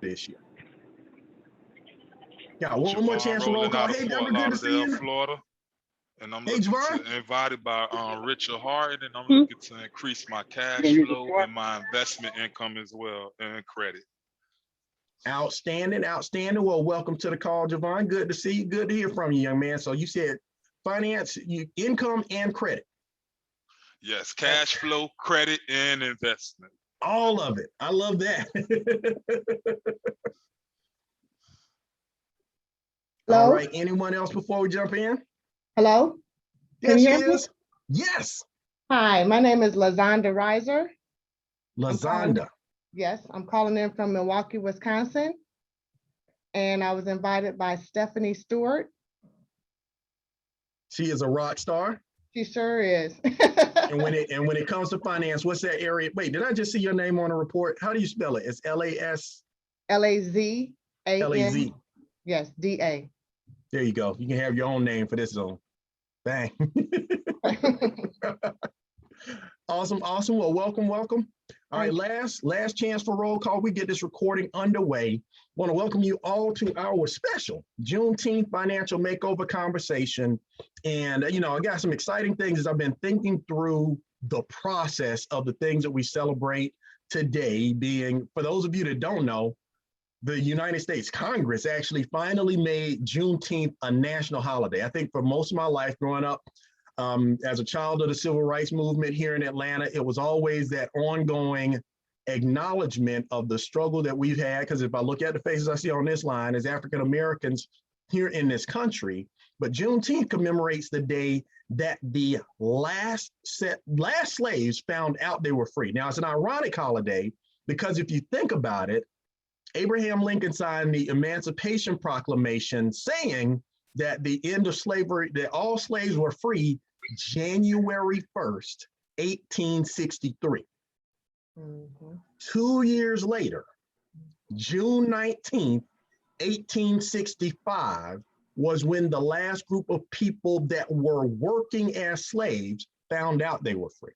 this year. Got one more Javon chance for roll rolling call. out of Hey, Fort Devin, good to see Lauderdale, you. Florida. And I'm Hey, looking Javon. to invited by Richard Hardon, and I'm looking to increase my cash flow and my investment income as well, and credit. Outstanding, outstanding. Well, welcome to the call, Javon. Good to see you. Good to hear from you, young man. So you said finance, income, and credit. Yes, cash flow, credit, and investment. All of it. I love that. Hello? All right. Anyone else before we jump in? Hello? Yes, Can you she hear me? is. Yes. Hi, my name is Lazonda Reiser. Lazonda. Yes, I'm calling in from Milwaukee, Wisconsin. And I was invited by Stephanie Stewart. She is a rock star. She sure is. And when it comes to finance, what's that area? Wait, did I just see your name on a report? How do you spell it? It's L-A-S? L-A-Z-A-N. L-A-Z. Yes, D-A. There you go. You can have your own name for this zone. Bang. Awesome, awesome. Well, welcome, welcome. All right, last chance for roll call. We get this recording underway. Want to welcome you all to our special Juneteenth financial makeover conversation. And, I got some exciting things as I've been thinking through the process of the things that we celebrate today, being, for those of you that don't know, the United States Congress actually finally made Juneteenth a national holiday. I think for most of my life growing up, as a child of the civil rights movement here in Atlanta, it was always that ongoing acknowledgement of the struggle that we've had. Because if I look at the faces I see on this line as African Americans here in this country, but Juneteenth commemorates the day that the last slaves found out they were free. Now, it's an ironic holiday because if you think about it, Abraham Lincoln signed the Emancipation Proclamation saying that the end of slavery, that all slaves were free January 1st, 1863. Mm-hmm. 2 years later, June 19th, 1865 was when the last group of people that were working as slaves found out they were free.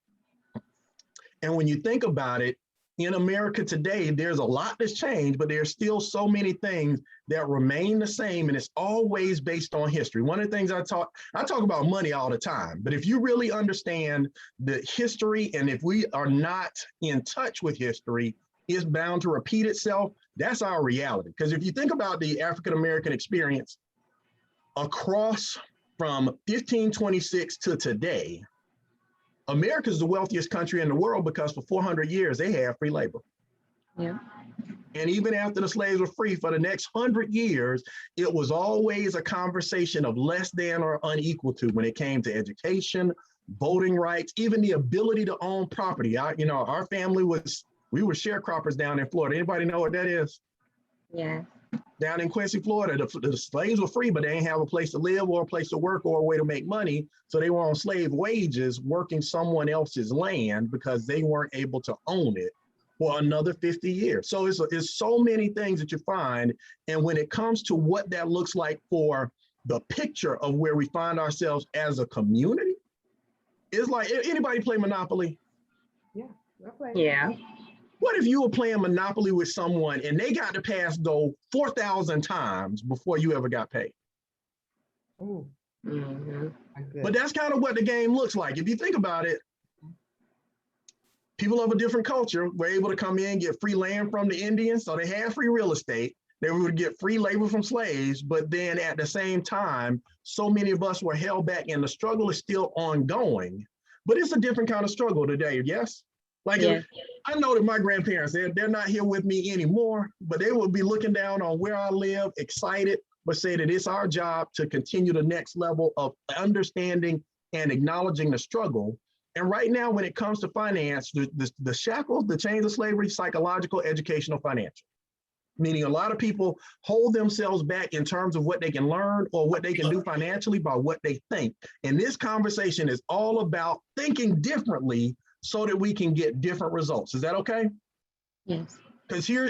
And when you think about it, in America today, there's a lot that's changed, but there's still so many things that remain the same, and it's always based on history. One of the things I talk about money all the time, but if you really understand the history, and if we are not in touch with history, it's bound to repeat itself. That's our reality. Because if you think about the African-American experience across from 1526 to today, America is the wealthiest country in the world because for 400 years, they had free labor. Yeah. And even after the slaves were free, for the next 100 years, it was always a conversation of less than or unequal to when it came to education, voting rights, even the ability to own property. Our family we were sharecroppers down in Florida. Anybody know what that is? Yeah. Down in Quincy, Florida, the slaves were free, but they didn't have a place to live or a place to work or a way to make money. So they were on slave wages working someone else's land because they weren't able to own it for another 50 years. So it's so many things that you find. And when it comes to what that looks like for the picture of where we find ourselves as a community, it's like, anybody play Monopoly? Yeah, I play. Yeah. What if you were playing Monopoly with someone and they got to pass go 4,000 times before you ever got paid? Ooh. Mm-hmm. But that's kind of what the game looks like. If you think about it, people of a different culture were able to come in, get free land from the Indians, so they had free real estate. They would get free labor from slaves, but then at the same time, so many of us were held back, and the struggle is still ongoing. But it's a different kind of struggle today, yes? Like, yeah. I know that my grandparents, they're not here with me anymore, but they will be looking down on where I live, excited, but say that it's our job to continue the next level of understanding and acknowledging the struggle. And right now, when it comes to finance, the shackles, the chains of slavery, psychological, educational, financial. Meaning a lot of people hold themselves back in terms of what they can learn or what they can do financially by what they think. And this conversation is all about thinking differently so that we can get different results. Is that okay? Yes. Because here,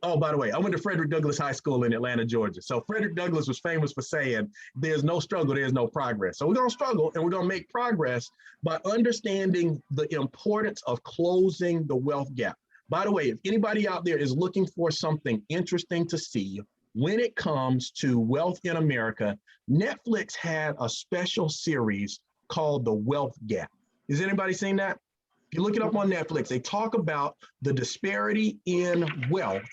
oh, by the way, I went to Frederick Douglass High School in Atlanta, Georgia. So Frederick Douglass was famous for saying, there's no struggle, there's no progress. So we're gonna struggle and we're gonna make progress by understanding the importance of closing the wealth gap. By the way, if anybody out there is looking for something interesting to see when it comes to wealth in America, Netflix had a special series called The Wealth Gap. Has anybody seen that? If you look it up on Netflix, they talk about the disparity in wealth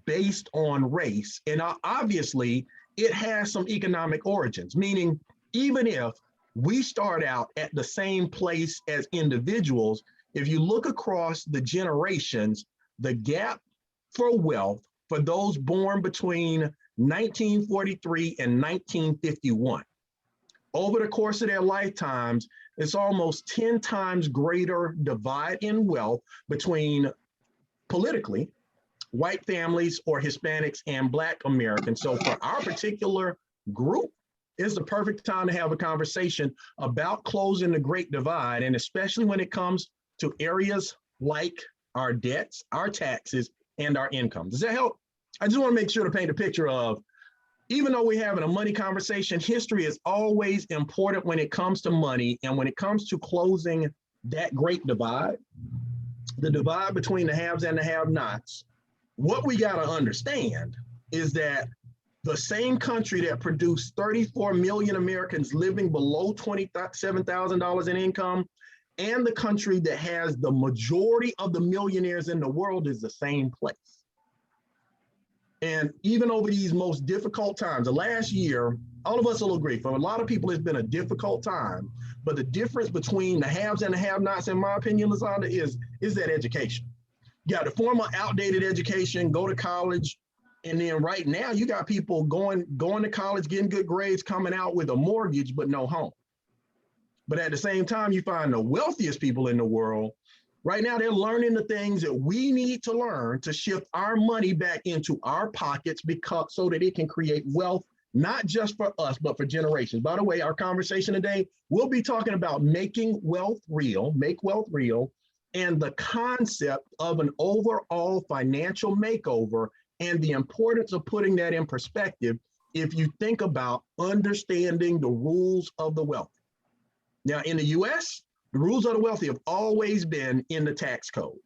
based on race. And obviously, it has some economic origins, meaning even if we start out at the same place as individuals, if you look across the generations, the gap for wealth for those born between 1943 and 1951, over the course of their lifetimes, it's almost 10 times greater divide in wealth between politically white families or Hispanics and Black Americans. So for our particular group, it's the perfect time to have a conversation about closing the great divide, and especially when it comes to areas like our debts, our taxes, and our income. Does that help? I just want to make sure to paint a picture of, even though we're having a money conversation, history is always important when it comes to money, and when it comes to closing that great divide, the divide between the haves and the have-nots. What we got to understand is that the same country that produced 34 million Americans living below $27,000 in income, and the country that has the majority of the millionaires in the world is the same place. And even over these most difficult times, the last year, all of us will agree, for a lot of people, it's been a difficult time. But the difference between the haves and the have-nots, in my opinion, Lizanda, is that education. You got the former outdated education, go to college, and then right now you got people going to college, getting good grades, coming out with a mortgage, but no home. But at the same time, you find the wealthiest people in the world, right now they're learning the things that we need to learn to shift our money back into our pockets, because so that it can create wealth, not just for us, but for generations. By the way, our conversation today, we'll be talking about making wealth real, make wealth real, and the concept of an overall financial makeover and the importance of putting that in perspective if you think about understanding the rules of the wealthy. Now, in the US, the rules of the wealthy have always been in the tax code,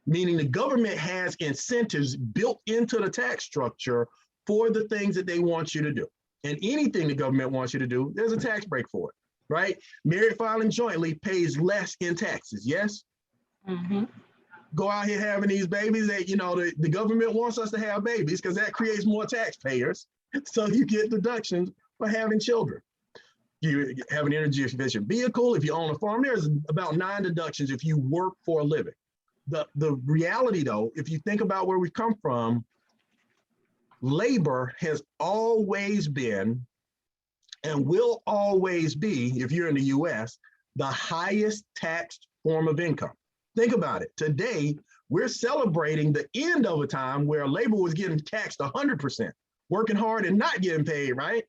meaning the government has incentives built into the tax structure for the things that they want you to do. And anything the government wants you to do, there's a tax break for it, right? Married filing jointly pays less in taxes, yes? Mm-hmm. Go out here having these babies that, the government wants us to have babies because that creates more taxpayers. So you get deductions for having children. You have an energy efficient vehicle. If you own a farm, there's about 9 deductions if you work for a living. The reality though, if you think about where we've come from, labor has always been and will always be, if you're in the US, the highest taxed form of income. Think about it. Today, we're celebrating the end of a time where labor was getting taxed 100%, working hard and not getting paid, right?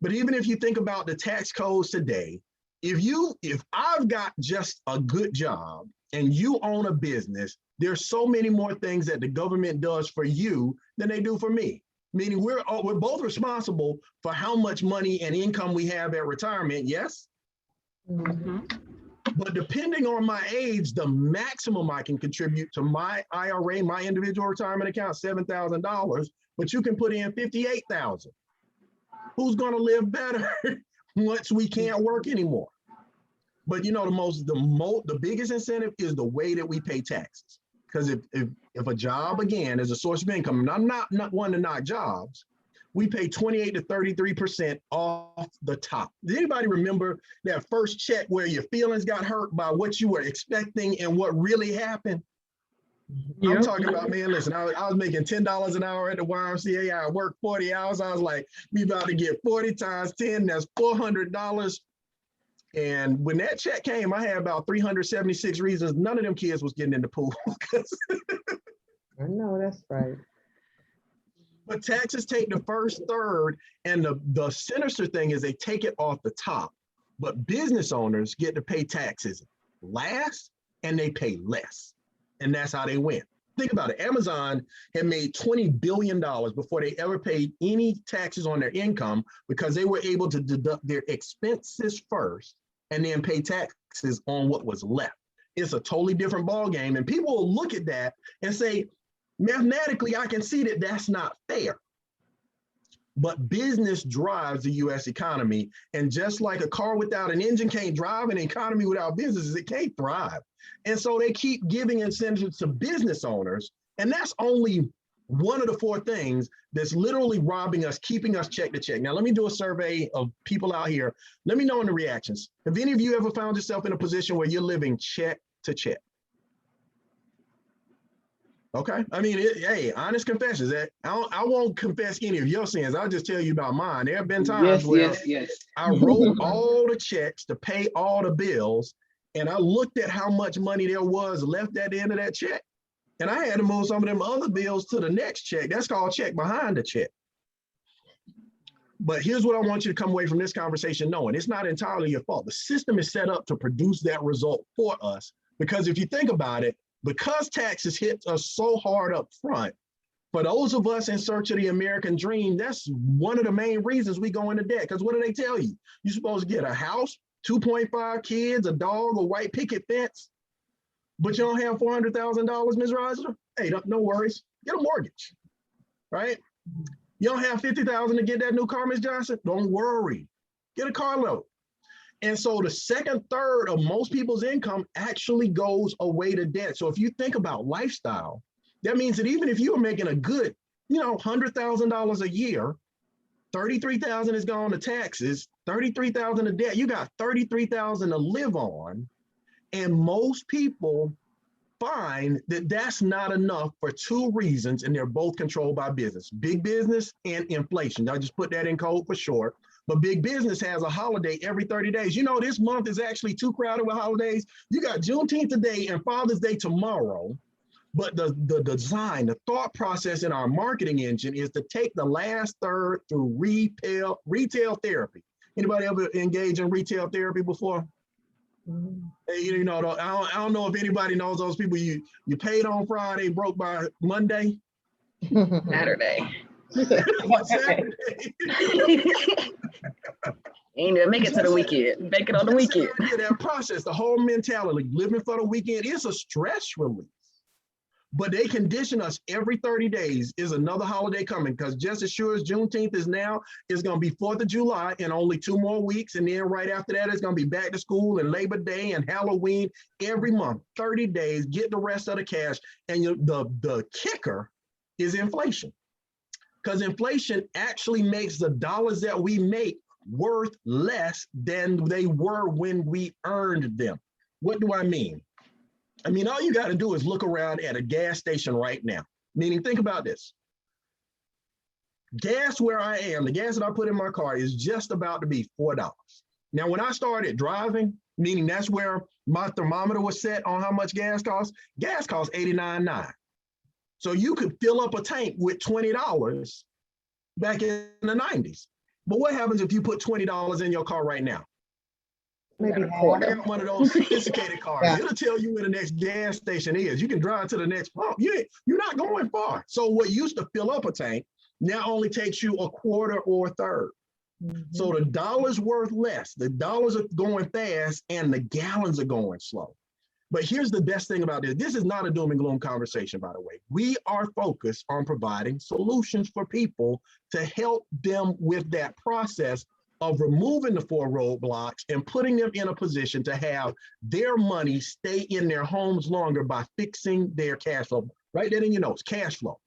But even if you think about the tax codes today, if I've got just a good job and you own a business, there's so many more things that the government does for you than they do for me. Meaning we're both responsible for how much money and income we have at retirement, yes? Mm-hmm. But depending on my age, the maximum I can contribute to my IRA, my individual retirement account, $7,000, but you can put in $58,000. Who's going to live better once we can't work anymore? But the biggest incentive is the way that we pay taxes. Because if a job, again, is a source of income, and I'm not one to knock jobs, we pay 28 to 33% off the top. Does anybody remember that first check where your feelings got hurt by what you were expecting and what really happened? Yep. I'm talking about, man, listen, I was making $10 an hour at the YMCA. I worked 40 hours. I was like, we about to get 40 times 10, that's $400. And when that check came, I had about 376 reasons. None of them kids was getting in the pool. I know, that's right. But taxes take the first third, and the sinister thing is they take it off the top. But business owners get to pay taxes last, and they pay less. And that's how they win. Think about it. Amazon had made $20 billion before they ever paid any taxes on their income, because they were able to deduct their expenses first and then pay taxes on what was left. It's a totally different ball game. And people will look at that and say, mathematically, I can see that that's not fair. But business drives the US economy. And just like a car without an engine can't drive, an economy without businesses, it can't thrive. And so they keep giving incentives to business owners. And that's only one of the four things that's literally robbing us, keeping us check to check. Now, let me do a survey of people out here. Let me know in the reactions. Have any of you ever found yourself in a position where you're living check to check? Okay. I mean, hey, honest confessions. I won't confess any of your sins. I'll just tell you about mine. There have been times where I wrote all the checks to pay all the bills, and I looked at how much money there was left at the end of that check. And I had to move some of them other bills to the next check. That's called check behind the check. But here's what I want you to come away from this conversation knowing. It's not entirely your fault. The system is set up to produce that result for us. Because if you think about it, because taxes hit us so hard up front, for those of us in search of the American dream, that's one of the main reasons we go into debt. Because what do they tell you? You're supposed to get a house, 2.5 kids, a dog, a white picket fence, but you don't have $400,000, Ms. Reisler? Hey, no worries. Get a mortgage, right? You don't have $50,000 to get that new car, Ms. Johnson? Don't worry. Get a car loan. And so the second third of most people's income actually goes away to debt. So if you think about lifestyle, that means that even if you were making a good, $100,000 a year, 33,000 is gone to taxes, 33,000 of debt, you got 33,000 to live on. And most people find that that's not enough for two reasons, and they're both controlled by business, big business and inflation. I just put that in code for short. But big business has a holiday every 30 days. This month is actually too crowded with holidays. You got Juneteenth today and Father's Day tomorrow. But the design, the thought process in our marketing engine is to take the last third through retail therapy. Anybody ever engage in retail therapy before? Hey, I don't know if anybody knows those people you paid on Friday, broke by Monday. Saturday. Saturday. Ain't gonna make it to the weekend. Make it on the weekend. That process, the whole mentality, living for the weekend, is a stress release. But they condition us every 30 days is another holiday coming, because just as sure as Juneteenth is now, it's going to be 4th of July in only 2 more weeks. And then right after that, it's going to be back to school and Labor Day and Halloween every month, 30 days, get the rest of the cash. And the kicker is inflation, because inflation actually makes the dollars that we make worth less than they were when we earned them. What do I mean? I mean, all you got to do is look around at a gas station right now. Meaning, think about this. Gas where I am, the gas that I put in my car is just about to be $4. Now, when I started driving, meaning that's where my thermometer was set on how much gas costs $89.9. So you could fill up a tank with $20 back in the 90s. But what happens if you put $20 in your car right now? Maybe One of those sophisticated cars. Yeah. It'll tell you where the next gas station is. You can drive to the next pump. You're not going far. So what used to fill up a tank now only takes you a quarter or a third. So the dollar's worth less. The dollars are going fast and the gallons are going slow. But here's the best thing about this. This is not a doom and gloom conversation, by the way. We are focused on providing solutions for people to help them with that process of removing the 4 roadblocks and putting them in a position to have their money stay in their homes longer by fixing their cash flow. Write that in your notes, cash flow.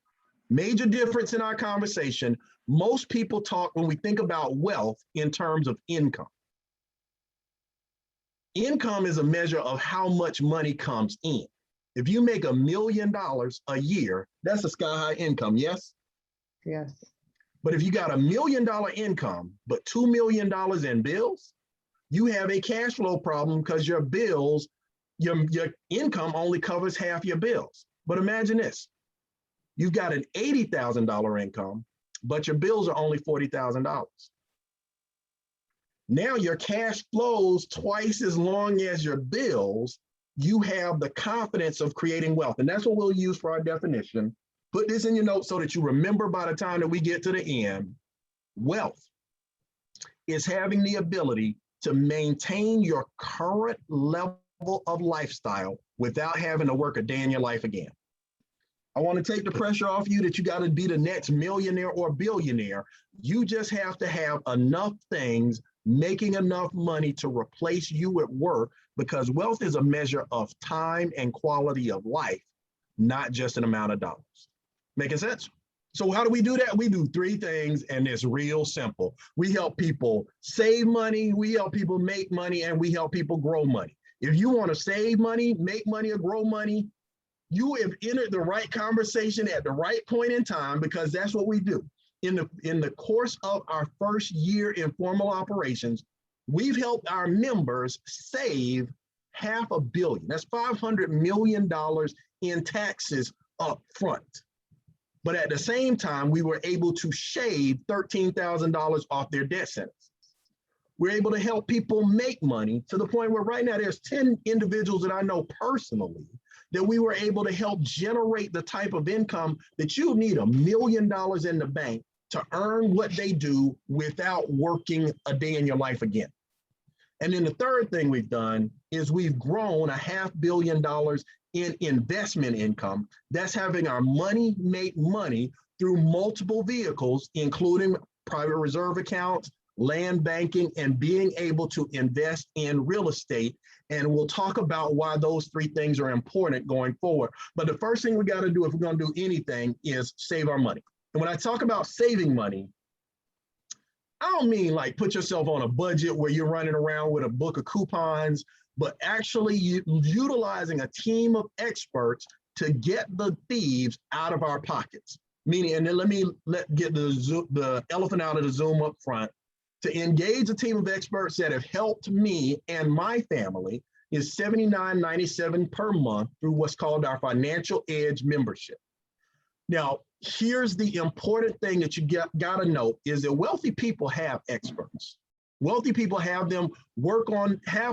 Major difference in our conversation. Most people talk, when we think about wealth, in terms of income. Income is a measure of how much money comes in. If you make $1 million a year, that's a sky-high income, yes? Yes. But if you got $1 million income, but $2 million in bills, you have a cash flow problem, because your bills, your income only covers half your bills. But imagine this. You've got an $80,000 income, but your bills are only $40,000. Now your cash flows twice as long as your bills. You have the confidence of creating wealth. And that's what we'll use for our definition. Put this in your notes so that you remember by the time that we get to the end. Wealth is having the ability to maintain your current level of lifestyle without having to work a day in your life again. I want to take the pressure off you that you got to be the next millionaire or billionaire. You just have to have enough things making enough money to replace you at work, because wealth is a measure of time and quality of life, not just an amount of dollars. Making sense? So how do we do that? We do three things, and it's real simple. We help people save money, we help people make money, and we help people grow money. If you want to save money, make money, or grow money, you have entered the right conversation at the right point in time, because that's what we do. In the course of our first year in formal operations, we've helped our members save $500 million. That's $500 million in taxes up front. But at the same time, we were able to shave $13,000 off their debt sentence. We're able to help people make money to the point where right now there's 10 individuals that I know personally that we were able to help generate the type of income that you need $1 million in the bank to earn what they do without working a day in your life again. And then the third thing we've done is we've grown $500 million in investment income. That's having our money make money through multiple vehicles, including private reserve accounts, land banking, and being able to invest in real estate. And we'll talk about why those three things are important going forward. But the first thing we got to do if we're going to do anything is save our money. And when I talk about saving money, I don't mean like put yourself on a budget where you're running around with a book of coupons, but actually utilizing a team of experts to get the thieves out of our pockets. Meaning, and then let me get the elephant out of the Zoom up front. To engage a team of experts that have helped me and my family is $79.97 per month through what's called our Financial Edge membership. Now, here's the important thing that you got to know is that wealthy people have experts. Wealthy people have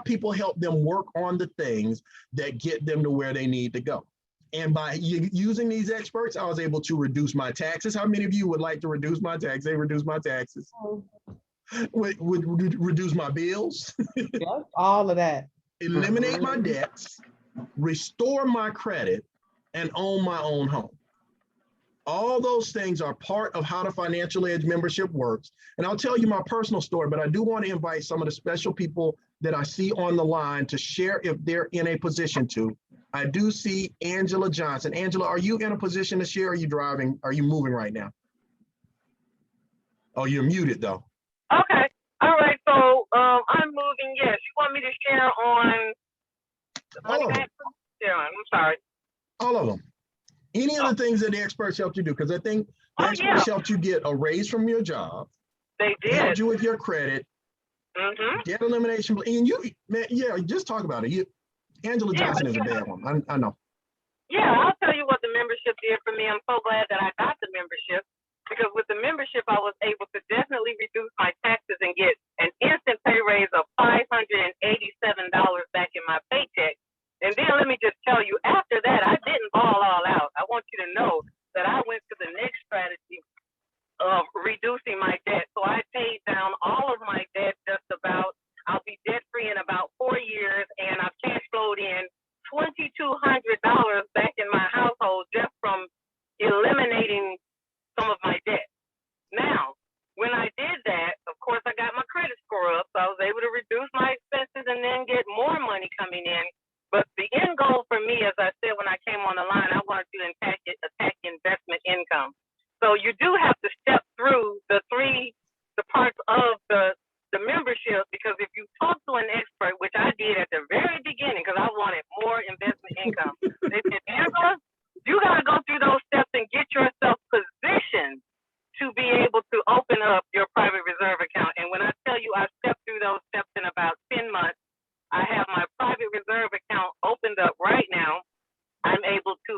people help them work on the things that get them to where they need to go. And by using these experts, I was able to reduce my taxes. How many of you would like to reduce my taxes? They reduce my taxes. Would reduce my bills. Yes, all of that. Eliminate my debts, restore my credit, and own my own home. All those things are part of how the Financial Edge membership works. And I'll tell you my personal story, but I do want to invite some of the special people that I see on the line to share if they're in a position to. I do see Angela Johnson. Angela, are you in a position to share? Are you driving? Are you moving right now? Oh, you're muted though. Okay. All right. So I'm moving. Yes. You want me to share on the money back? Yeah, I'm sorry. All of them. Any of the things that the experts helped you do, because I think the experts helped you get a raise from your job. They did. Helped you with your credit. Debt elimination. And you, man, yeah, just talk about it. Angela Johnson is a bad one. I know. Yeah, I'll tell you what the membership did for me. I'm so glad that I got the membership, because with the membership, I was able to definitely reduce my taxes and get an instant pay raise of $587 back in my paycheck. And then let me just tell you, after that, I didn't ball all out. I want you to know that I went to the next strategy of reducing my debt. So I paid down all of my debt just about. I'll be debt free in about 4 years, and I've cash flowed in $2,200 back in my household just from eliminating some of my debt. Now, when I did that, of course, I got my credit score up, so I was able to reduce my expenses and then get more money coming in. But the end goal for me, as I said when I came on the line, I wanted to attack investment income. So you do have to step through the parts of the membership, because if you talk to an expert, which I did at the very beginning, because I wanted more investment income, they said, Angela, you got to go through those steps and get yourself positioned to be able to open up your private reserve account. And when I tell you I stepped through those steps in about 10 months, I have my private reserve account opened up right now. I'm able to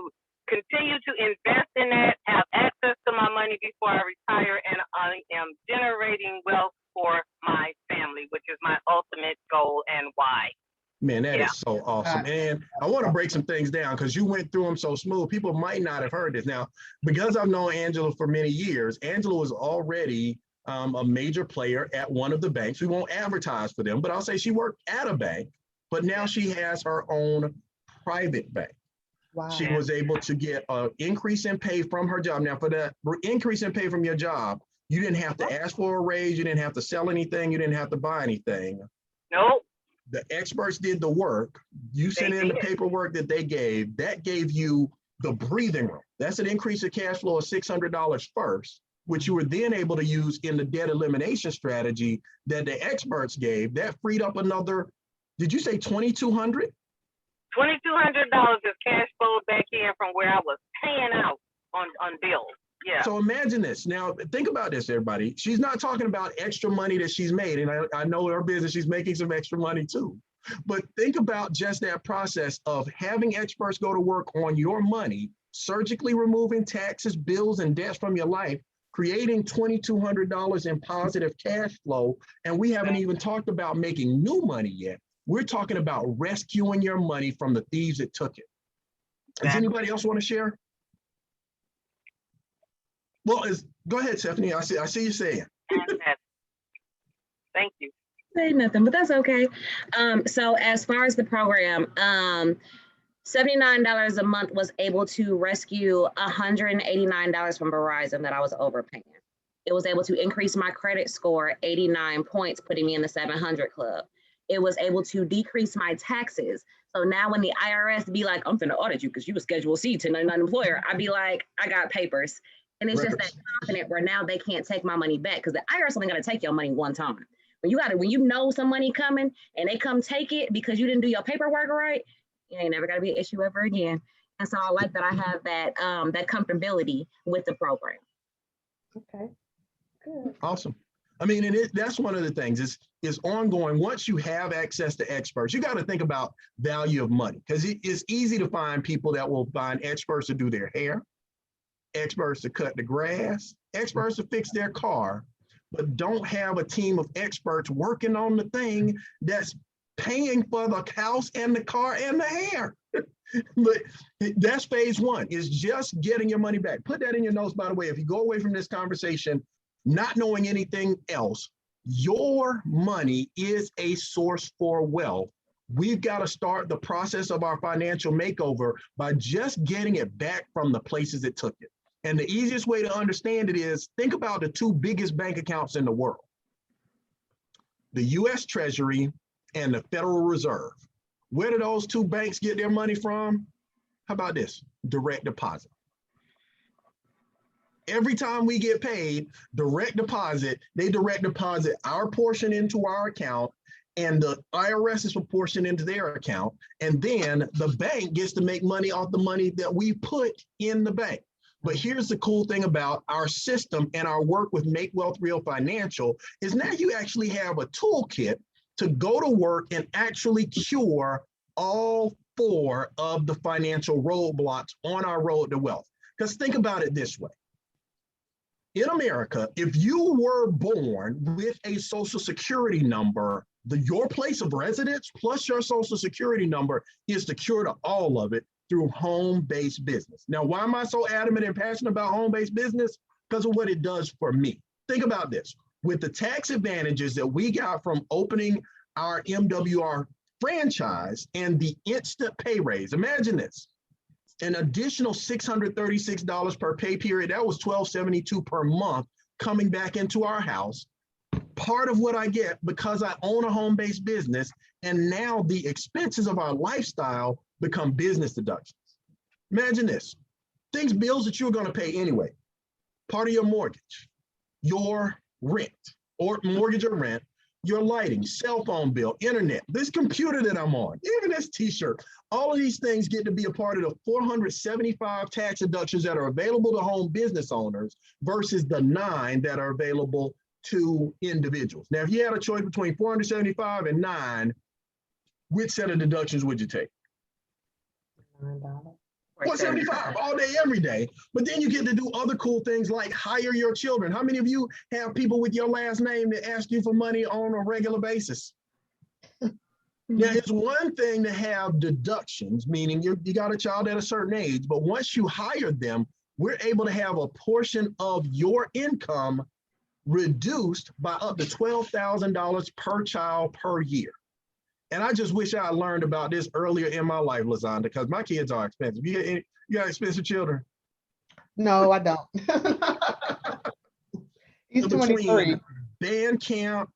continue to invest in that, have access to my money before I retire, and I am generating wealth for my family, which is my ultimate goal and why. Man, that is so awesome. And I want to break some things down because you went through them so smooth. People might not have heard this. Now, because I've known Angela for many years, Angela was already a major player at one of the banks. We won't advertise for them, but I'll say she worked at a bank but now she has her own private bank. Wow. She was able to get an increase in pay from her job. Now, for the increase in pay from your job, you didn't have to ask for a raise. You didn't have to sell anything. You didn't have to buy anything. Nope. The experts did the work. You sent in the paperwork that they gave. That gave you the breathing room. That's an increase of cash flow of $600 first, which you were then able to use in the debt elimination strategy that the experts gave. That freed up another, did you say $2,200? $2,200 is cash flow back in from where I was paying out on bills. Yeah. So imagine this. Now, think about this, everybody. She's not talking about extra money that she's made. And I know her business, she's making some extra money too. But think about just that process of having experts go to work on your money, surgically removing taxes, bills, and debts from your life, creating $2,200 in positive cash flow. And we haven't even talked about making new money yet. We're talking about rescuing your money from the thieves that took it. Does anybody else want to share? Well, go ahead, Stephanie. I see you saying. Thank you. Say nothing, but that's okay. So as far as the program, $79 a month was able to rescue $189 from Verizon that I was overpaying. It was able to increase my credit score 89 points, putting me in the 700 club. It was able to decrease my taxes. So now when the IRS be like, I'm finna audit you because you a Schedule C 1099 employer, I'd be like, I got papers. And it's just that confident where now they can't take my money back because the IRS only got to take your money one time. When you know some money coming and they come take it because you didn't do your paperwork right, it ain't never got to be an issue ever again. And so I like that I have that that comfortability with the program. Okay, good. Awesome. I mean, and that's one of the things is ongoing. Once you have access to experts, you got to think about value of money because it's easy to find people that will find experts to do their hair, experts to cut the grass, experts to fix their car, but don't have a team of experts working on the thing that's paying for the house and the car and the hair. But that's phase one, is just getting your money back. Put that in your notes, by the way. If you go away from this conversation not knowing anything else, your money is a source for wealth. We've got to start the process of our financial makeover by just getting it back from the places it took it. And the easiest way to understand it is, think about the two biggest bank accounts in the world, the US Treasury and the Federal Reserve. Where do those two banks get their money from? How about this? Direct deposit. Every time we get paid, direct deposit, they direct deposit our portion into our account and the IRS's portion into their account. And then the bank gets to make money off the money that we put in the bank. But here's the cool thing about our system and our work with Make Wealth Real Financial is now you actually have a toolkit to go to work and actually cure all 4 of the financial roadblocks on our road to wealth. Because think about it this way. In America, if you were born with a Social Security number, your place of residence plus your Social Security number is the cure to all of it through home-based business. Now, why am I so adamant and passionate about home-based business? Because of what it does for me. Think about this. With the tax advantages that we got from opening our MWR franchise and the instant pay raise, imagine this. An additional $636 per pay period, that was $1,272 per month coming back into our house. Part of what I get because I own a home-based business, and now the expenses of our lifestyle become business deductions. Imagine this, bills that you're gonna pay anyway, part of your mortgage, your rent, or mortgage or rent, your lighting, cell phone bill, internet, this computer that I'm on, even this t-shirt, all of these things get to be a part of the 475 tax deductions that are available to home business owners versus the 9 that are available to individuals. Now, if you had a choice between 475 and 9, which set of deductions would you take? $9. 475 all day, every day. But then you get to do other cool things like hire your children. How many of you have people with your last name that ask you for money on a regular basis? Now, it's one thing to have deductions, meaning you got a child at a certain age, but once you hire them, we're able to have a portion of your income reduced by up to $12,000 per child per year. And I just wish I learned about this earlier in my life, Lazonda, because my kids are expensive. You got expensive children? No, I don't. He's So 23. Band camp,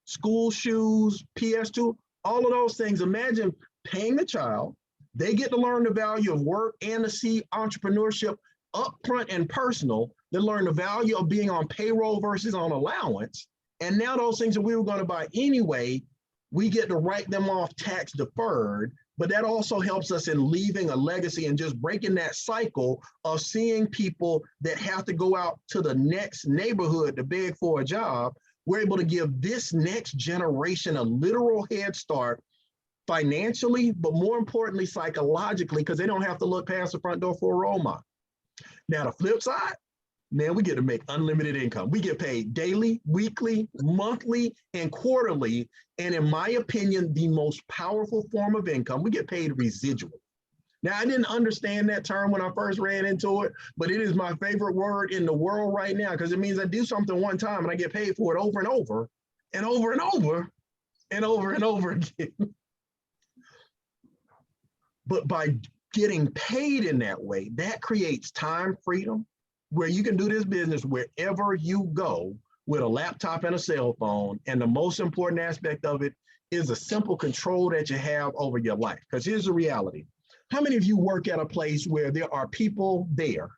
school shoes, PS2, all of those things. Imagine paying the child. They get to learn the value of work and to see entrepreneurship upfront and personal. They learn the value of being on payroll versus on allowance. And now those things that we were going to buy anyway, we get to write them off tax deferred. But that also helps us in leaving a legacy and just breaking that cycle of seeing people that have to go out to the next neighborhood to beg for a job. We're able to give this next generation a literal head start financially, but more importantly, psychologically, because they don't have to look past the front door for a role model. Now, the flip side, man, we get to make unlimited income. We get paid daily, weekly, monthly, and quarterly. And in my opinion, the most powerful form of income, we get paid residual. Now, I didn't understand that term when I first ran into it, but it is my favorite word in the world right now, because it means I do something one time and I get paid for it over and over and over and over and over and over again. But by getting paid in that way, that creates time freedom, where you can do this business wherever you go with a laptop and a cell phone. And the most important aspect of it is a simple control that you have over your life. Because here's the reality. How many of you work at a place where there are people there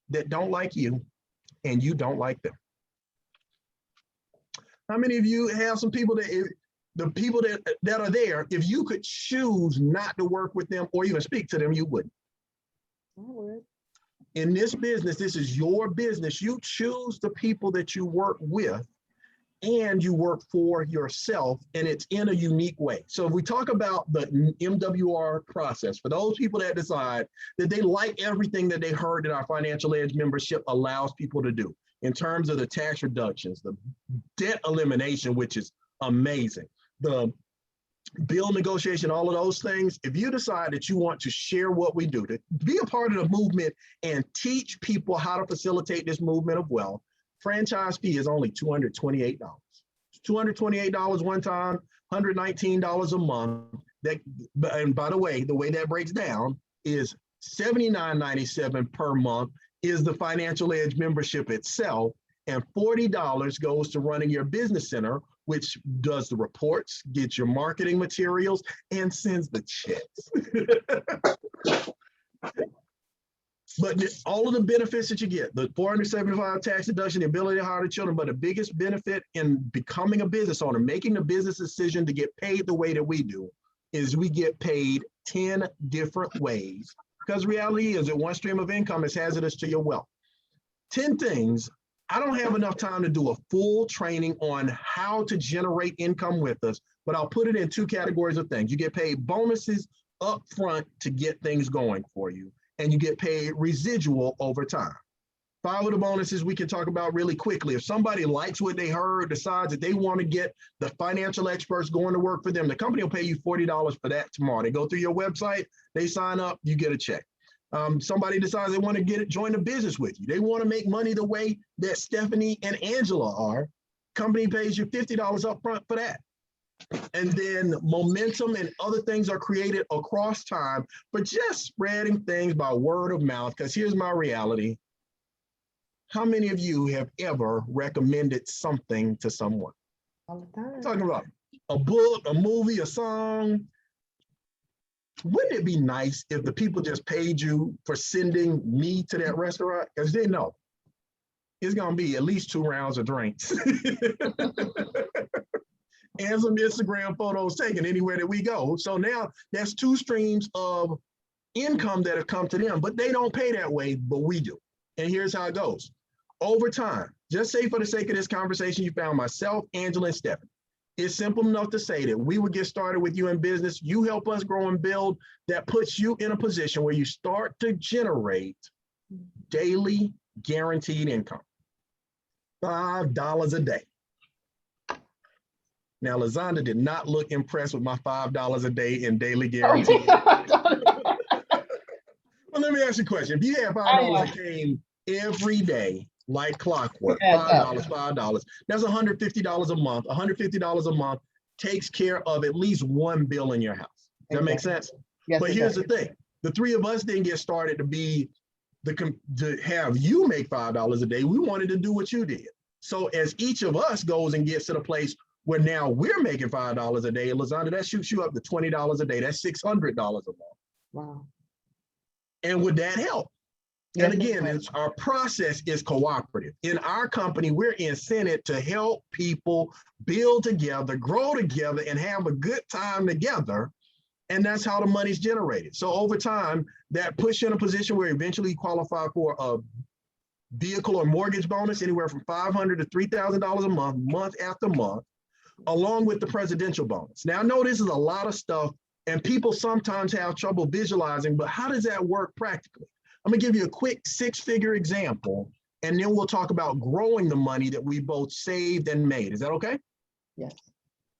that don't like you and you don't like them? How many of you have some people that, the people that are there, if you could choose not to work with them or even speak to them, you wouldn't? I would. In this business, this is your business. You choose the people that you work with and you work for yourself, and it's in a unique way. So if we talk about the MWR process, for those people that decide that they like everything that they heard that our Financial Edge membership allows people to do in terms of the tax reductions, the debt elimination, which is amazing, the bill negotiation, all of those things, if you decide that you want to share what we do, to be a part of the movement and teach people how to facilitate this movement of wealth, franchise fee is only $228. $228 one time, $119 a month. And by the way that breaks down is $79.97 per month is the Financial Edge membership itself, and $40 goes to running your business center, which does the reports, gets your marketing materials, and sends the checks. But all of the benefits that you get, the $475 tax deduction, the ability to hire the children, but the biggest benefit in becoming a business owner, making a business decision to get paid the way that we do, is we get paid 10 different ways. Because reality is that one stream of income is hazardous to your wealth. 10 things. I don't have enough time to do a full training on how to generate income with us, but I'll put it in two categories of things. You get paid bonuses up front to get things going for you, and you get paid residual over time. 5 of the bonuses we can talk about really quickly. If somebody likes what they heard, decides that they want to get the financial experts going to work for them, the company will pay you $40 for that tomorrow. They go through your website, they sign up, you get a check. Somebody decides they want to join a business with you. They want to make money the way that Stephanie and Angela are. Company pays you $50 up front for that. And then momentum and other things are created across time, but just spreading things by word of mouth. Because here's my reality. How many of you have ever recommended something to someone? All the time. Talking about a book, a movie, a song. Wouldn't it be nice if the people just paid you for sending me to that restaurant? Because they know it's going to be at least 2 rounds of drinks. And some Instagram photos taken anywhere that we go. So now that's 2 streams of income that have come to them, but they don't pay that way, but we do. And here's how it goes. Over time, just say for the sake of this conversation, you found myself, Angela, and Stephanie. It's simple enough to say that we would get started with you in business. You help us grow and build. That puts you in a position where you start to generate daily guaranteed income. $5 a day. Now, Lazonda did not look impressed with my $5 a day in daily guarantee. Well, let me ask you a question. If you had $5 that came every day, like clockwork, $5, $5, that's $150 a month. $150 a month takes care of at least one bill in your house. Does that make sense? Yes, But it here's does. the thing. The three of us didn't get started to have you make $5 a day. We wanted to do what you did. So as each of us goes and gets to the place where now we're making $5 a day, Lizanda, that shoots you up to $20 a day. That's $600 a month. Wow. And would that help? Yes, And it again, does. our process is cooperative. In our company, we're incented to help people build together, grow together, and have a good time together. And that's how the money's generated. So over time, that puts you in a position where eventually you qualify for a vehicle or mortgage bonus anywhere from $500 to $3,000 a month, month after month, along with the presidential bonus. Now, I know this is a lot of stuff, and people sometimes have trouble visualizing, but how does that work practically? I'm gonna give you a quick 6-figure example, and then we'll talk about growing the money that we both saved and made. Is that okay? Yes.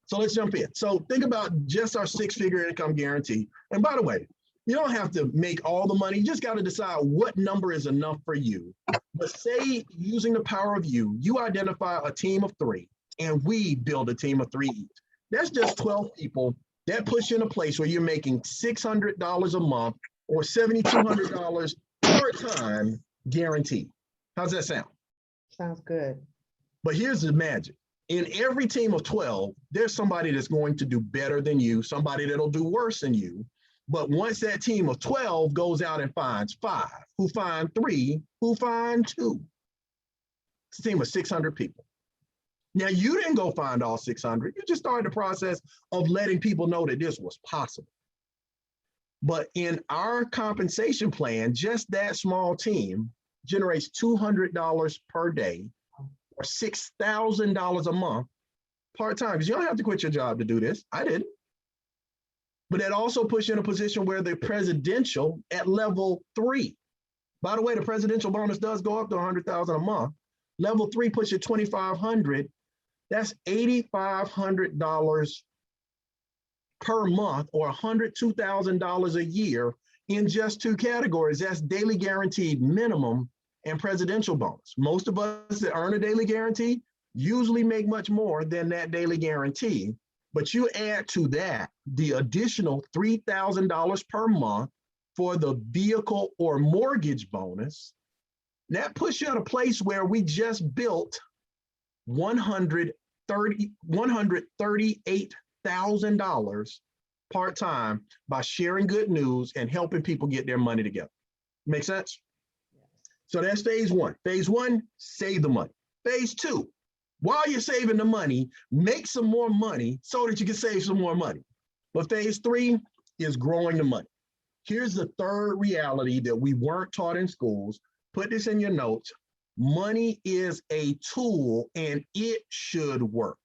So let's jump in. So think about just our 6-figure income guarantee. And by the way, you don't have to make all the money. You just got to decide what number is enough for you. But say, using the power of you identify a team of 3, and we build a team of 3 each. That's just 12 people. That puts you in a place where you're making $600 a month or $7,200 per time guaranteed. How's that sound? Sounds good. But here's the magic. In every team of 12, there's somebody that's going to do better than you, somebody that'll do worse than you. But once that team of 12 goes out and finds 5, who find 3, who find 2, it's a team of 600 people. Now, you didn't go find all 600. You just started the process of letting people know that this was possible. But in our compensation plan, just that small team generates $200 per day, or $6,000 a month part-time, because you don't have to quit your job to do this. I didn't. But that also puts you in a position where the presidential at level 3, by the way, the presidential bonus does go up to $100,000 a month. Level 3 puts you $2,500. That's $8,500 per month, or $102,000 a year in just 2 categories. That's daily guaranteed minimum and presidential bonus. Most of us that earn a daily guarantee usually make much more than that daily guarantee, but you add to that the additional $3,000 per month for the vehicle or mortgage bonus. That puts you at a place where we just built $138,000 part-time by sharing good news and helping people get their money together. Make sense? So that's phase 1. Phase 1, save the money. Phase 2, while you're saving the money, make some more money so that you can save some more money. But phase 3 is growing the money. Here's the third reality that we weren't taught in schools. Put this in your notes. Money is a tool and it should work.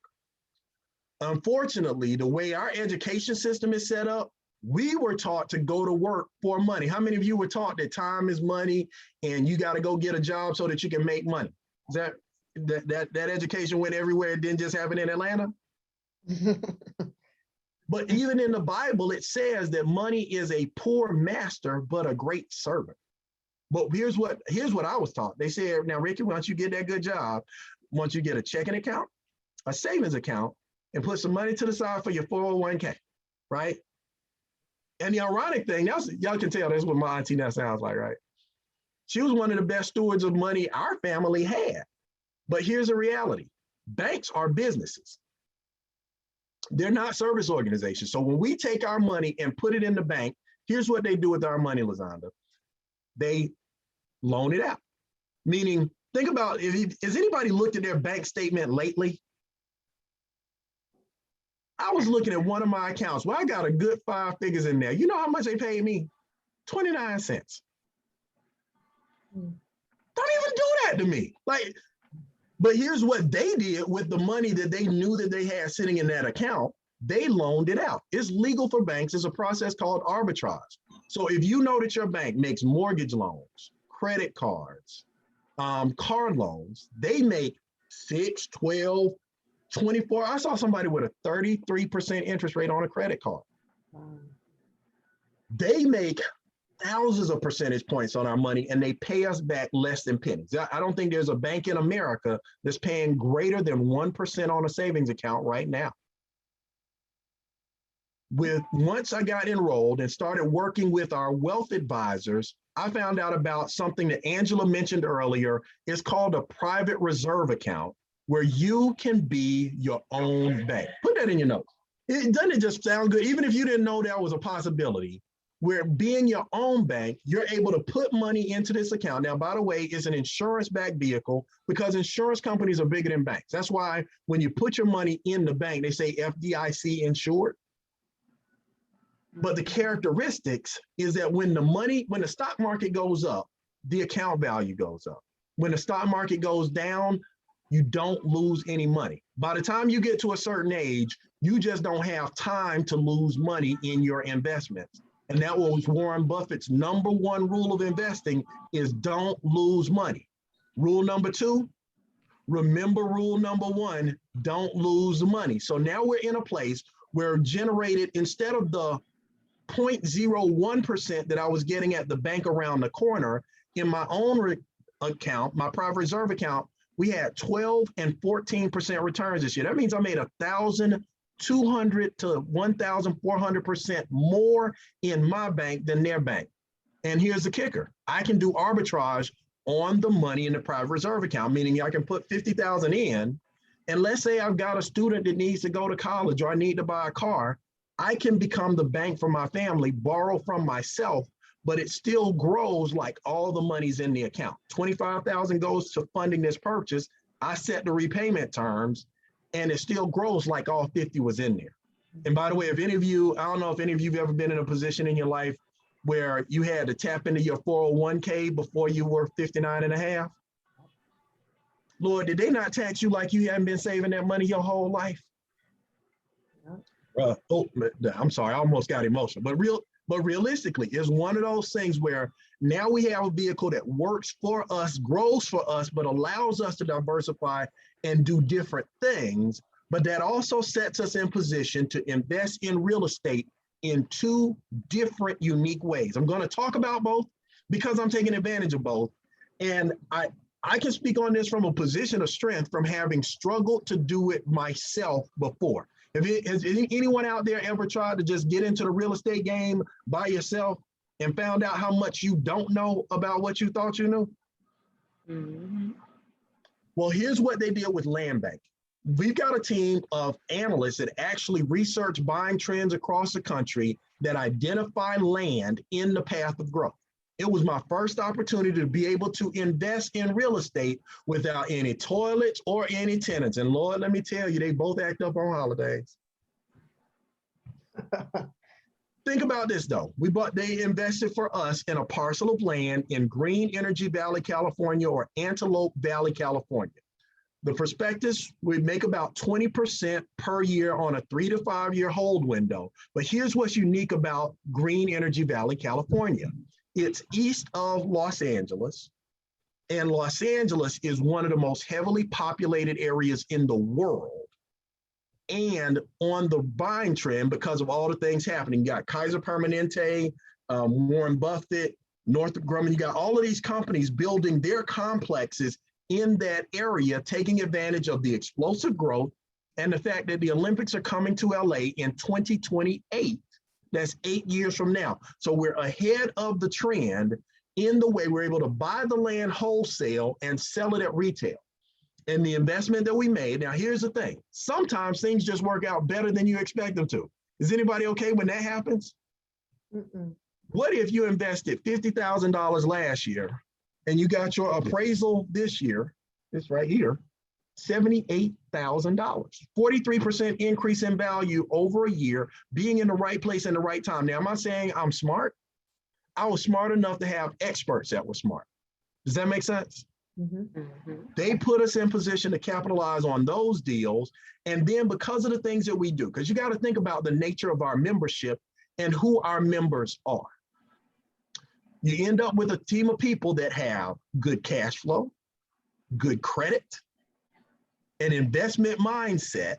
Unfortunately, the way our education system is set up, we were taught to go to work for money. How many of you were taught that time is money and you got to go get a job so that you can make money? Is that education went everywhere? It didn't just happen in Atlanta? But even in the Bible, it says that money is a poor master, but a great servant. But here's what I was taught. They said, now, Ricky, once you get that good job, once you get a checking account, a savings account, and put some money to the side for your 401k, right? And the ironic thing, y'all can tell that's what my auntie now sounds like, right? She was one of the best stewards of money our family had. But here's the reality. Banks are businesses. They're not service organizations. So when we take our money and put it in the bank, here's what they do with our money, Lizanda. They loan it out. Meaning, think about, has anybody looked at their bank statement lately? I was looking at one of my accounts. Well, I got a good 5 figures in there. You know how much they paid me? 29 cents. Don't even do that to me. But here's what they did with the money that they knew that they had sitting in that account. They loaned it out. It's legal for banks. It's a process called arbitrage. So if you know that your bank makes mortgage loans, credit cards, car loans, they make 6, 12, 24. I saw somebody with a 33% interest rate on a credit card. They make thousands of percentage points on our money and they pay us back less than pennies. I don't think there's a bank in America that's paying greater than 1% on a savings account right now. Once I got enrolled and started working with our wealth advisors, I found out about something that Angela mentioned earlier. It's called a private reserve account, where you can be your own bank. Put that in your notes. Doesn't it just sound good? Even if you didn't know that was a possibility, where being your own bank, you're able to put money into this account. Now, by the way, it's an insurance-backed vehicle because insurance companies are bigger than banks. That's why when you put your money in the bank, they say FDIC insured. But the characteristics is that when the stock market goes up, the account value goes up. When the stock market goes down, you don't lose any money. By the time you get to a certain age, you just don't have time to lose money in your investments. And that was Warren Buffett's #1 rule of investing is don't lose money. Rule number 2, remember rule number 1, don't lose money. So now we're in a place where generated, instead of the 0.01% that I was getting at the bank around the corner, in my own account, my private reserve account, we had 12 and 14% returns this year. That means I made 1,200 to 1,400% more in my bank than their bank. And here's the kicker. I can do arbitrage on the money in the private reserve account, meaning I can put 50,000 in, and let's say I've got a student that needs to go to college or I need to buy a car. I can become the bank for my family, borrow from myself, but it still grows like all the money's in the account. 25,000 goes to funding this purchase. I set the repayment terms, and it still grows like all 50 was in there. And by the way, if any of you, I don't know if any of you have ever been in a position in your life where you had to tap into your 401k before you were 59 and a half. Lord, did they not tax you like you hadn't been saving that money your whole life? I'm sorry, I almost got emotional, but realistically, it's one of those things where now we have a vehicle that works for us, grows for us, but allows us to diversify and do different things. But that also sets us in position to invest in real estate in 2 different unique ways. I'm going to talk about both because I'm taking advantage of both. And I can speak on this from a position of strength from having struggled to do it myselhas before. Has anyone out there ever tried to just get into the real estate game by yourself and found out how much you don't know about what you thought you knew? Mm-hmm. Well, here's what they did with land banking. We've got a team of analysts that actually research buying trends across the country that identify land in the path of growth. It was my first opportunity to be able to invest in real estate without any toilets or any tenants. And Lord, let me tell you, they both act up on holidays. Think about this though. They invested for us in a parcel of land in Green Energy Valley, California, or Antelope Valley, California. The prospectus would make about 20% per year on a 3 to 5 year hold window. But here's what's unique about Green Energy Valley, California. It's east of Los Angeles, and Los Angeles is one of the most heavily populated areas in the world. And on the buying trend, because of all the things happening, you got Kaiser Permanente, Warren Buffett, Northrop Grumman, you got all of these companies building their complexes in that area, taking advantage of the explosive growth and the fact that the Olympics are coming to LA in 2028. That's 8 years from now. So we're ahead of the trend in the way we're able to buy the land wholesale and sell it at retail. And the investment that we made, now here's the thing. Sometimes things just work out better than you expect them to. Is anybody okay when that happens? Mm-mm. What if you invested $50,000 last year and you got your appraisal this year, this right here, $78,000, 43% increase in value over a year, being in the right place in the right time. Now, am I saying I'm smart? I was smart enough to have experts that were smart. Does that make sense? Mm-hmm. Mm-hmm. They put us in position to capitalize on those deals. And then because of the things that we do, because you got to think about the nature of our membership and who our members are. You end up with a team of people that have good cash flow, good credit, an investment mindset,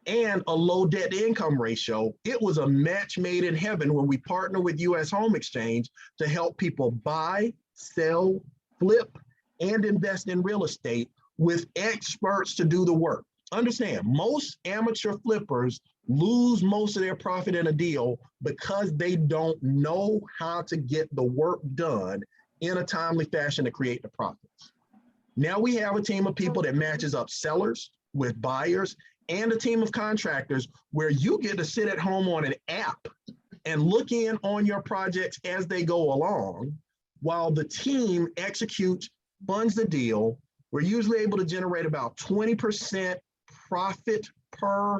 and a low debt to income ratio. It was a match made in heaven when we partner with US Home Exchange to help people buy, sell, flip, and invest in real estate with experts to do the work. Understand, most amateur flippers lose most of their profit in a deal because they don't know how to get the work done in a timely fashion to create the profits. Now we have a team of people that matches up sellers with buyers and a team of contractors where you get to sit at home on an app and look in on your projects as they go along while the team executes, funds the deal. We're usually able to generate about 20% profit per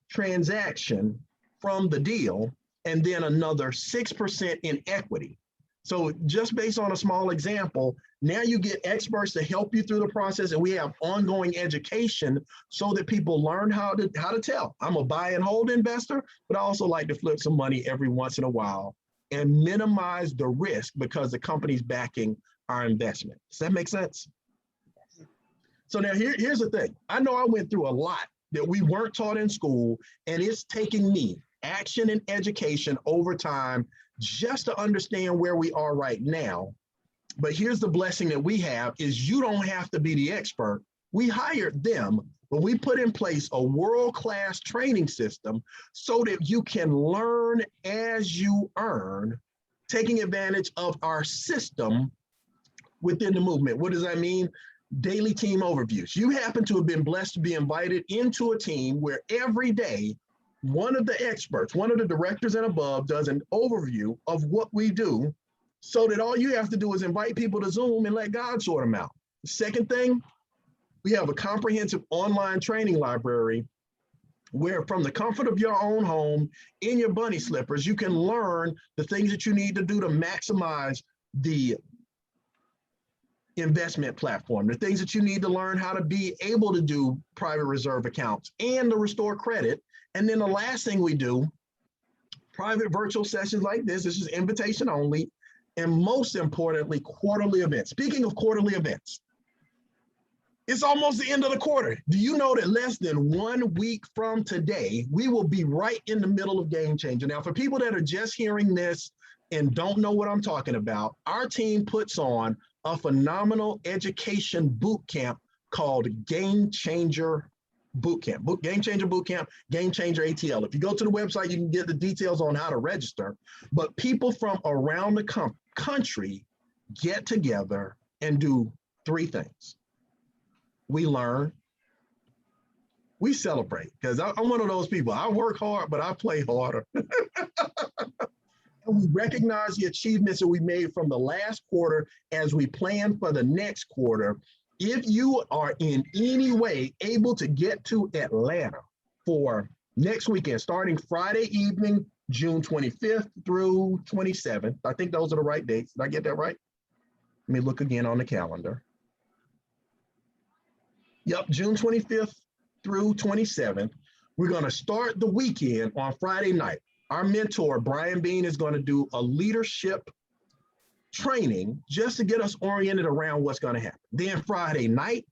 transaction from the deal, and then another 6% in equity. So just based on a small example, now you get experts to help you through the process, and we have ongoing education so that people learn how to tell. I'm a buy and hold investor, but I also like to flip some money every once in a while and minimize the risk because the company's backing our investment. Does that make sense? So now here's the thing. I know I went through a lot that we weren't taught in school, and it's taking me action and education over time just to understand where we are right now. But here's the blessing that we have is you don't have to be the expert. We hired them, but we put in place a world-class training system so that you can learn as you earn, taking advantage of our system within the movement. What does that mean? Daily team overviews. You happen to have been blessed to be invited into a team where every day, one of the experts, one of the directors and above does an overview of what we do so that all you have to do is invite people to Zoom and let God sort them out. The second thing, we have a comprehensive online training library where from the comfort of your own home, in your bunny slippers, you can learn the things that you need to do to maximize the investment platform, the things that you need to learn how to be able to do private reserve accounts and to restore credit. And then the last thing we do, private virtual sessions like this is invitation only. And most importantly, quarterly events. Speaking of quarterly events, it's almost the end of the quarter. Do you know that less than 1 week from today, we will be right in the middle of Game Changer? Now, for people that are just hearing this and don't know what I'm talking about, our team puts on a phenomenal education boot camp called Game Changer Boot Camp. Game Changer Boot Camp, Game Changer ATL. If you go to the website, you can get the details on how to register. But people from around the country get together and do 3 things. We learn, we celebrate, because I'm one of those people. I work hard, but I play harder. And we recognize the achievements that we made from the last quarter as we plan for the next quarter. If you are in any way able to get to Atlanta for next weekend, starting Friday evening, June 25th through 27th, I think those are the right dates. Did I get that right? Let me look again on the calendar. Yep, June 25th through 27th. We're going to start the weekend on Friday night. Our mentor, Brian Bean, is going to do a leadership training just to get us oriented around what's going to happen. Then Friday night,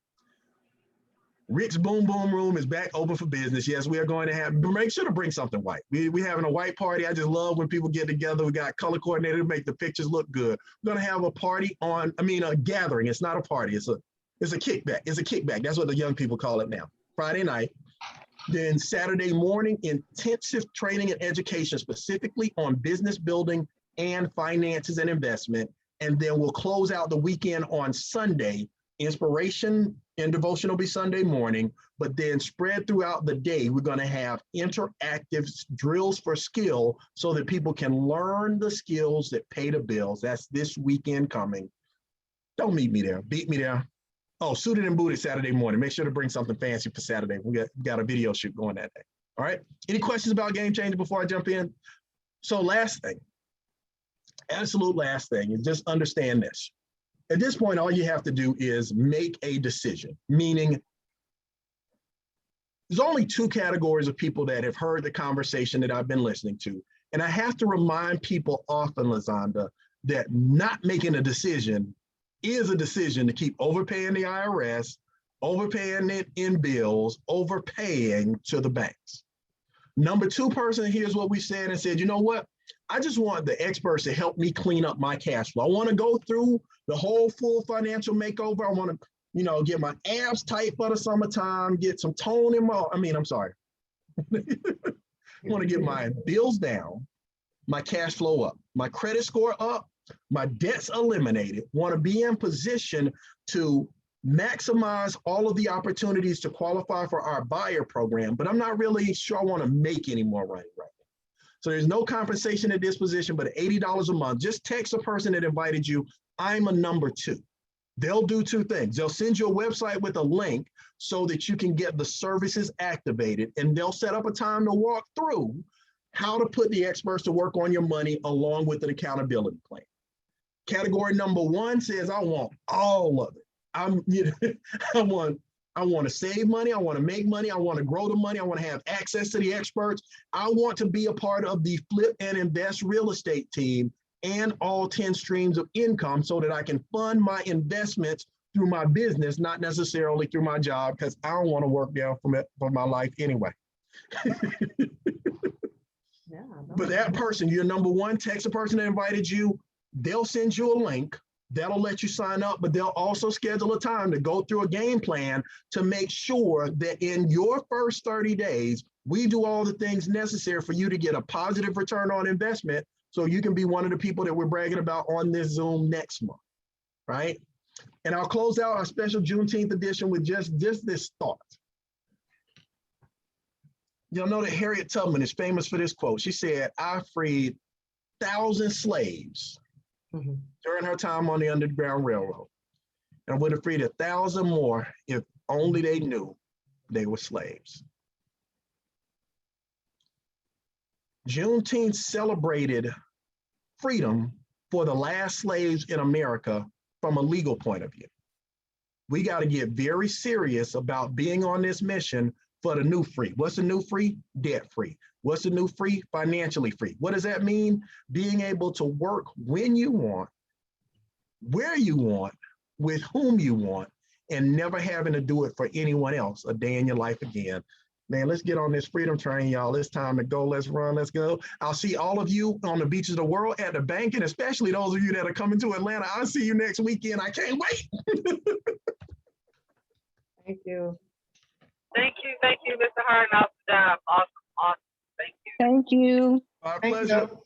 Rick's Boom Boom Room is back open for business. Yes, we are going to have, make sure to bring something white. We're having a white party. I just love when people get together. We got color coordinated to make the pictures look good. We're going to have a party a gathering. It's not a party. It's a kickback. It's a kickback. That's what the young people call it now. Friday night. Then Saturday morning, intensive training and education specifically on business building and finances and investment. And then we'll close out the weekend on Sunday. Inspiration and devotion will be Sunday morning, but then spread throughout the day, we're going to have interactive drills for skill so that people can learn the skills that pay the bills. That's this weekend coming. Don't meet me there. Beat me there. Oh, suited and booted Saturday morning. Make sure to bring something fancy for Saturday. We got a video shoot going that day. All right. Any questions about Game Changer before I jump in? So last thing, absolute last thing is just understand this. At this point, all you have to do is make a decision, meaning there's only 2 categories of people that have heard the conversation that I've been listening to. And I have to remind people often, Lazonda, that not making a decision is a decision to keep overpaying the IRS, overpaying it in bills, overpaying to the banks. Number 2 person, here's what we said and said, you know what? I just want the experts to help me clean up my cash flow. I want to go through the whole full financial makeover. I want to, get my abs tight for the summertime, get some tone in my, I want to get my bills down, my cash flow up, my credit score up, my debts eliminated, want to be in position to maximize all of the opportunities to qualify for our buyer program, but I'm not really sure I want to make any more money right now. So there's no compensation at this position, but $80 a month. Just text a person that invited you, I'm a number 2. They'll do 2 things. They'll send you a website with a link so that you can get the services activated, and they'll set up a time to walk through how to put the experts to work on your money along with an accountability plan. Category number 1 says, I want all of it. I want to save money. I want to make money. I want to grow the money. I want to have access to the experts. I want to be a part of the flip and invest real estate team and all 10 streams of income so that I can fund my investments through my business, not necessarily through my job, because I don't want to work down for my life anyway. But that person, your number 1, text a person that invited you. They'll send you a link. That'll let you sign up, but they'll also schedule a time to go through a game plan to make sure that in your first 30 days, we do all the things necessary for you to get a positive return on investment so you can be one of the people that we're bragging about on this Zoom next month, right? And I'll close out our special Juneteenth edition with just this thought. You'll know that Harriet Tubman is famous for this quote. She said, I freed 1,000 slaves during her time on the Underground Railroad. And I would have freed 1,000 more if only they knew they were slaves. Juneteenth celebrated freedom for the last slaves in America from a legal point of view. We got to get very serious about being on this mission for the new free. What's the new free? Debt free. What's the new free? Financially free. What does that mean? Being able to work when you want, where you want, with whom you want, and never having to do it for anyone else a day in your life again. Man, let's get on this freedom train, y'all. It's time to go. Let's run. Let's go. I'll see all of you on the beaches of the world, at the bank, and especially those of you that are coming to Atlanta. I'll see you next weekend. I can't wait. Thank you. Thank you, Mr. Hardon. Awesome job. Awesome. Thank you. Thank you. My Thank pleasure. you.